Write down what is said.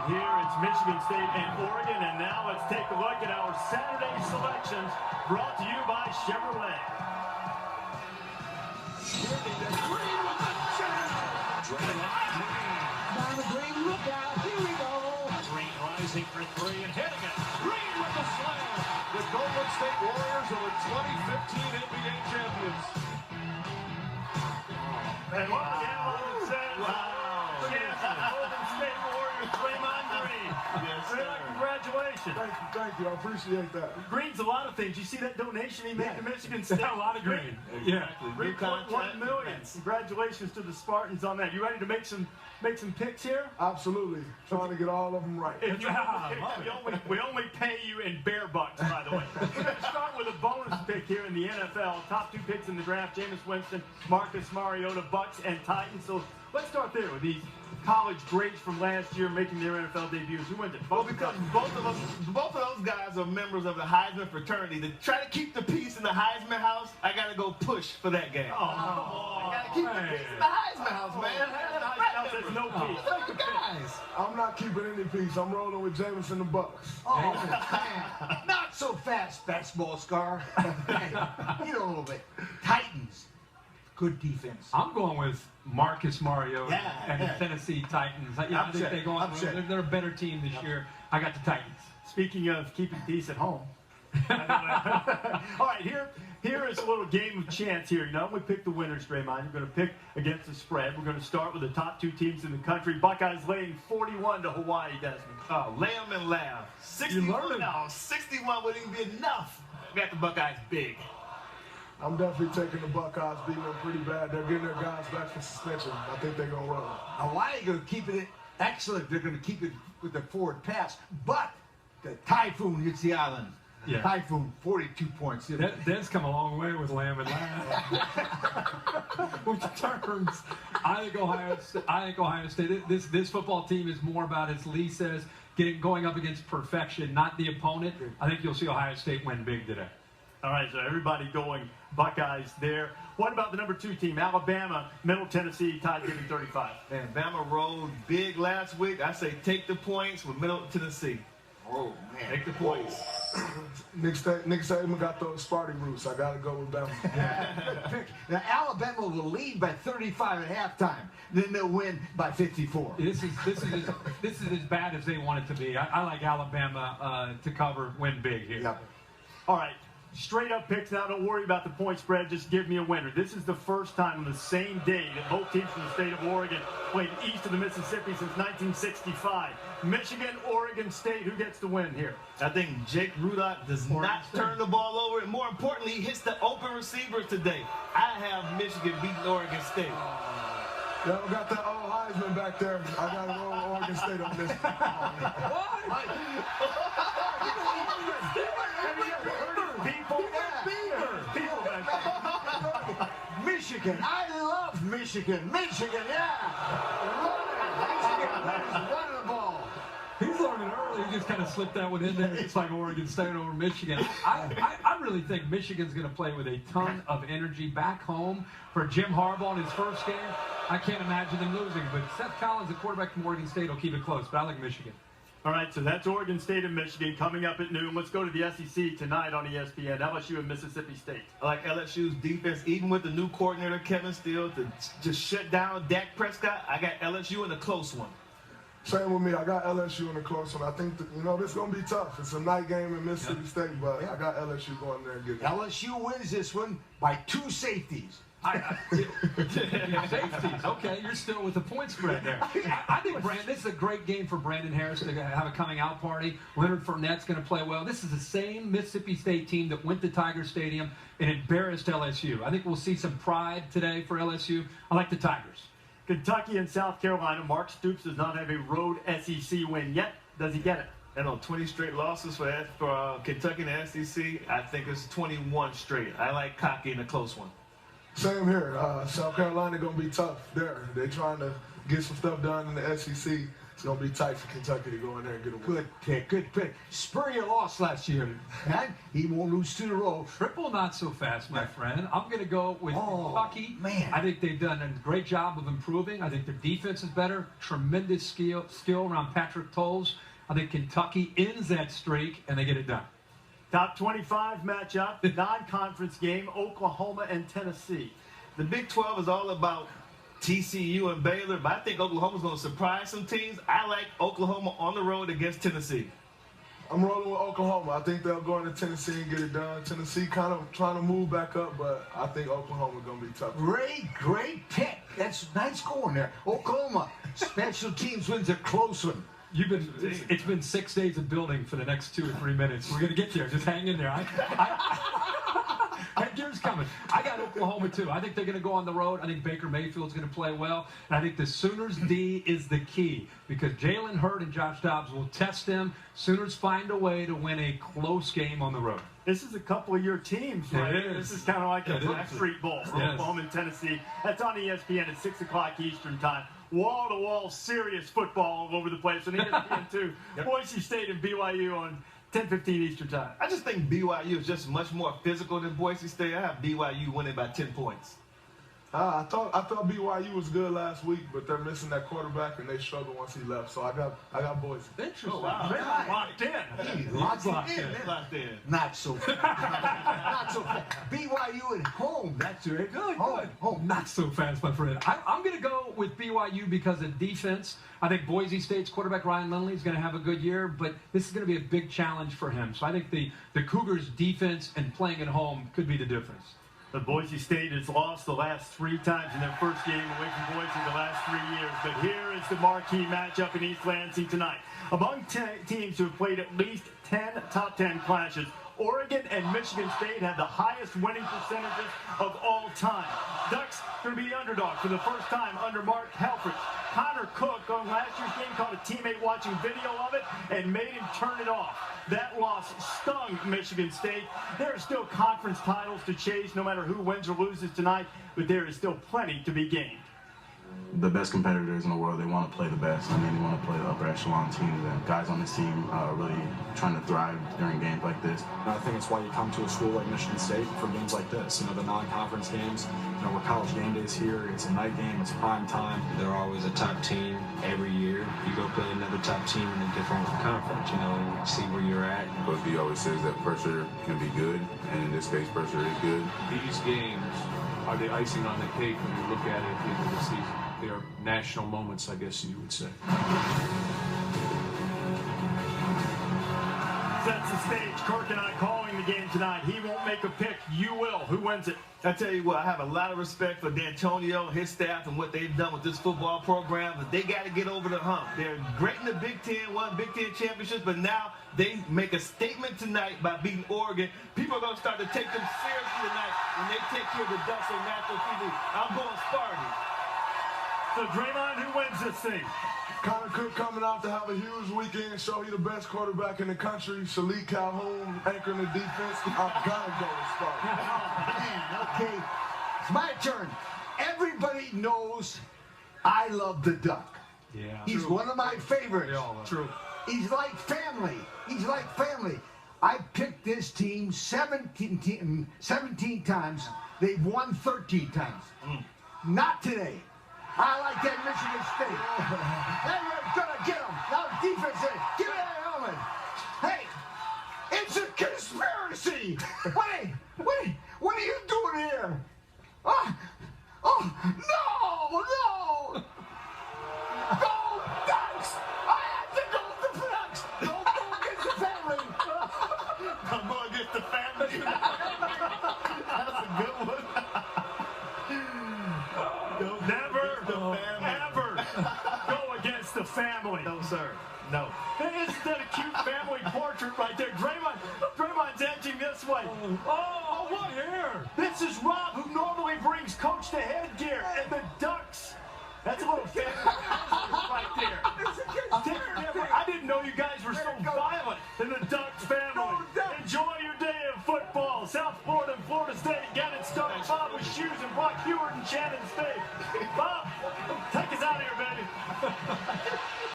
here it's Michigan State and Oregon, and now let's take a look at our Saturday selections brought to you by Chevrolet. Green with the jam! Down the Green, look out, here we go! Green rising for three and hitting it. Green with the slam! The Golden State Warriors are the 2015 NBA champions. And once again, London says, Golden State Warriors, Draymond Green. Yes, sir. Congratulations. Thank you. I appreciate that. Green's a lot of things. You see that donation he made to Michigan State? A lot of green. Yeah. New contract. $3.1 million. Congratulations to the Spartans on that. You ready to make some picks here? Absolutely. Trying to get all of them right. We only pay you in bear bucks, by the way. We're going to start with a bonus pick here in the NFL. Top two picks in the draft, Jameis Winston, Marcus Mariota, Bucks and Titans. So let's start there with these college greats from last year making their NFL debuts. Who wins it? Well, because both of those guys are members of the Heisman fraternity. To try to keep the peace in the Heisman house, I got to go push for that game. I got to keep the peace in the Heisman house, man. There's no peace. Guys. I'm not keeping any peace. I'm rolling with Jameis and the Bucks. Oh, man. Not so fast, fastball Scar. You know a little bit. Titans. Good defense. I'm going with Marcus Mariota and the Tennessee Titans. I think they're a better team this year. I got the Titans. Speaking of keeping peace at home. All right, here is a little game of chance here. You know, we pick the winners, Draymond. You're going to pick against the spread. We're going to start with the top two teams in the country. Buckeyes laying 41 to Hawaii, Desmond. Oh, lay them and laugh. 61 now. 61 wouldn't even be enough. We got the Buckeyes big. I'm definitely taking the Buckeyes, beating them pretty bad. They're getting their guys back from suspension. I think they're going to run. Hawaii going to keep it excellent. They're going to keep it with the forward pass. But the typhoon hits the island. Yeah. Typhoon, 42 points. Den's come a long way with Lamb and Lamb. Which terms, I think Ohio State. This football team is more about, as Lee says, going up against perfection, not the opponent. I think you'll see Ohio State win big today. All right, so everybody going Buckeyes there. What about the number two team, Alabama, Middle Tennessee, tied getting 35? And Bama rolled big last week. I say take the points with Middle Tennessee. Oh, man. Take the points. Nick Saban got those Sparty roots. I got to go with Bama. Good pick. Now, Alabama will lead by 35 at halftime. Then they'll win by 54. This is as bad as they want it to be. I like Alabama to cover, win big here. Yep. All right. Straight up picks now. Don't worry about the point spread. Just give me a winner. This is the first time on the same day that both teams from the state of Oregon played east of the Mississippi since 1965. Michigan, Oregon State. Who gets the win here? I think Jake Rudock does not turn the ball over, and more importantly, he hits the open receivers today. I have Michigan beating Oregon State. Y'all got that old Heisman back there. I got to roll with Oregon State on this. Michigan. I love Michigan. Michigan, yeah. Michigan running the ball. He's learning early. He just kind of slipped that one in there. It's like Oregon State over Michigan. I really think Michigan's going to play with a ton of energy back home for Jim Harbaugh in his first game. I can't imagine them losing, but Seth Collins, the quarterback from Oregon State, will keep it close, but I like Michigan. All right, so that's Oregon State and Michigan coming up at noon. Let's go to the SEC tonight on ESPN, LSU and Mississippi State. I like LSU's defense, even with the new coordinator, Kevin Steele, to just shut down Dak Prescott. I got LSU in a close one. Same with me. I got LSU in a close one. I think, this is going to be tough. It's a night game in Mississippi State, but I got LSU going there and getting it. LSU wins this one by 2 safeties. Safeties. Okay, you're still with the point spread there. I think this is a great game for Brandon Harris to have a coming out party. Leonard Fournette's going to play well. This is the same Mississippi State team that went to Tiger Stadium and embarrassed LSU. I think we'll see some pride today for LSU. I like the Tigers. Kentucky and South Carolina. Mark Stoops does not have a road SEC win yet. Does he get it? And on 20 straight losses for Kentucky and the SEC, I think it's 21 straight. I like Cocky in a close one. Same here. South Carolina going to be tough there. They're trying to get some stuff done in the SEC. It's going to be tight for Kentucky to go in there and get a win. Good pick, good pick. Spurrier lost last year, and he won't lose 2 in a row. Triple not so fast, my friend. I'm going to go with Kentucky. Man. I think they've done a great job of improving. I think their defense is better. Tremendous skill around Patrick Tolles. I think Kentucky ends that streak, and they get it done. Top 25 matchup, non-conference game, Oklahoma and Tennessee. The Big 12 is all about TCU and Baylor, but I think Oklahoma's going to surprise some teams. I like Oklahoma on the road against Tennessee. I'm rolling with Oklahoma. I think they'll go into Tennessee and get it done. Tennessee kind of trying to move back up, but I think Oklahoma's going to be tough. Great pick. That's nice going there. Oklahoma, special teams wins a close one. It's been 6 days of building for the next 2 or 3 minutes. We're going to get there. Just hang in there. Headgear's coming. I got Oklahoma, too. I think they're going to go on the road. I think Baker Mayfield's going to play well. And I think the Sooners' D is the key because Jalen Hurd and Josh Dobbs will test them. Sooners find a way to win a close game on the road. This is a couple of your teams, right? This is kind of like a Brook Street Bowl for Oklahoma and Tennessee. That's on ESPN at 6 o'clock Eastern time. Wall-to-wall serious football all over the place. And ESPN, too. Boise State and BYU on 10:15 Eastern time. I just think BYU is just much more physical than Boise State. I have BYU winning by 10 points. I thought BYU was good last week, but they're missing that quarterback, and they struggled once he left. So I got Boise. Interesting. Oh, wow. Locked in. Locked in. Not so fast. Not so fast. BYU at home. That's very good. Home. Not so fast, my friend. I'm going to go with BYU because of defense. I think Boise State's quarterback Ryan Lindley is going to have a good year, but this is going to be a big challenge for him. So I think the Cougars' defense and playing at home could be the difference. But Boise State has lost the last 3 times in their first game away from Boise the last 3 years. But here is the marquee matchup in East Lansing tonight. Among teams who have played at least 10 top 10 clashes, Oregon and Michigan State have the highest winning percentages of all time. Ducks going to be the underdog for the first time under Mark Helfrich. Connor Cook on last year's game caught a teammate watching video of it and made him turn it off. That loss stung Michigan State. There are still conference titles to chase no matter who wins or loses tonight, but there is still plenty to be gained. The best competitors in the world, they want to play the best. I mean, they want to play the upper echelon teams, and guys on this team are really trying to thrive during games like this. I think it's why you come to a school like Michigan State for games like this. You know, the non-conference games, you know, where college game day is here, it's a night game, it's prime time. They're always a top team every year. You go play another top team in a different conference, you know, and see where you're at. Coach B always says that pressure can be good, and in this case, pressure is good. These games are the icing on the cake when you look at it at the end of the season. They are national moments, I guess you would say. Sets the stage. Kirk and I calling the game tonight. He won't make a pick. You will. Who wins it? I tell you what, I have a lot of respect for D'Antonio, his staff, and what they've done with this football program. But they got to get over the hump. They're great in the Big Ten, won Big Ten championships, but now they make a statement tonight by beating Oregon. People are going to start to take them seriously tonight when they take care of the Ducks on national TV. I'm going Sparty. So Draymond, who wins this thing? Connor Cook coming out to have a huge weekend, show he the best quarterback in the country. Shalik Calhoun anchoring the defense. I've got to go with Sparty. Man, okay. It's my turn. Everybody knows I love the Duck. Yeah. He's one of my favorites. True. He's like family. He's like family. I picked this team 17 times. They've won 13 times. Not today. I like that Michigan State. And we're gonna get them. Now defense, give me that helmet. Hey, it's a conspiracy. What are you doing here? No! Go Ducks! I have to go with the Ducks. Don't go against the family. I'm going against the family. That's a good one. Ever go against the family. No, sir. No. Isn't that a cute family portrait right there? Draymond's edging this way. Oh, what here? This is Rob, who normally brings Coach to headgear.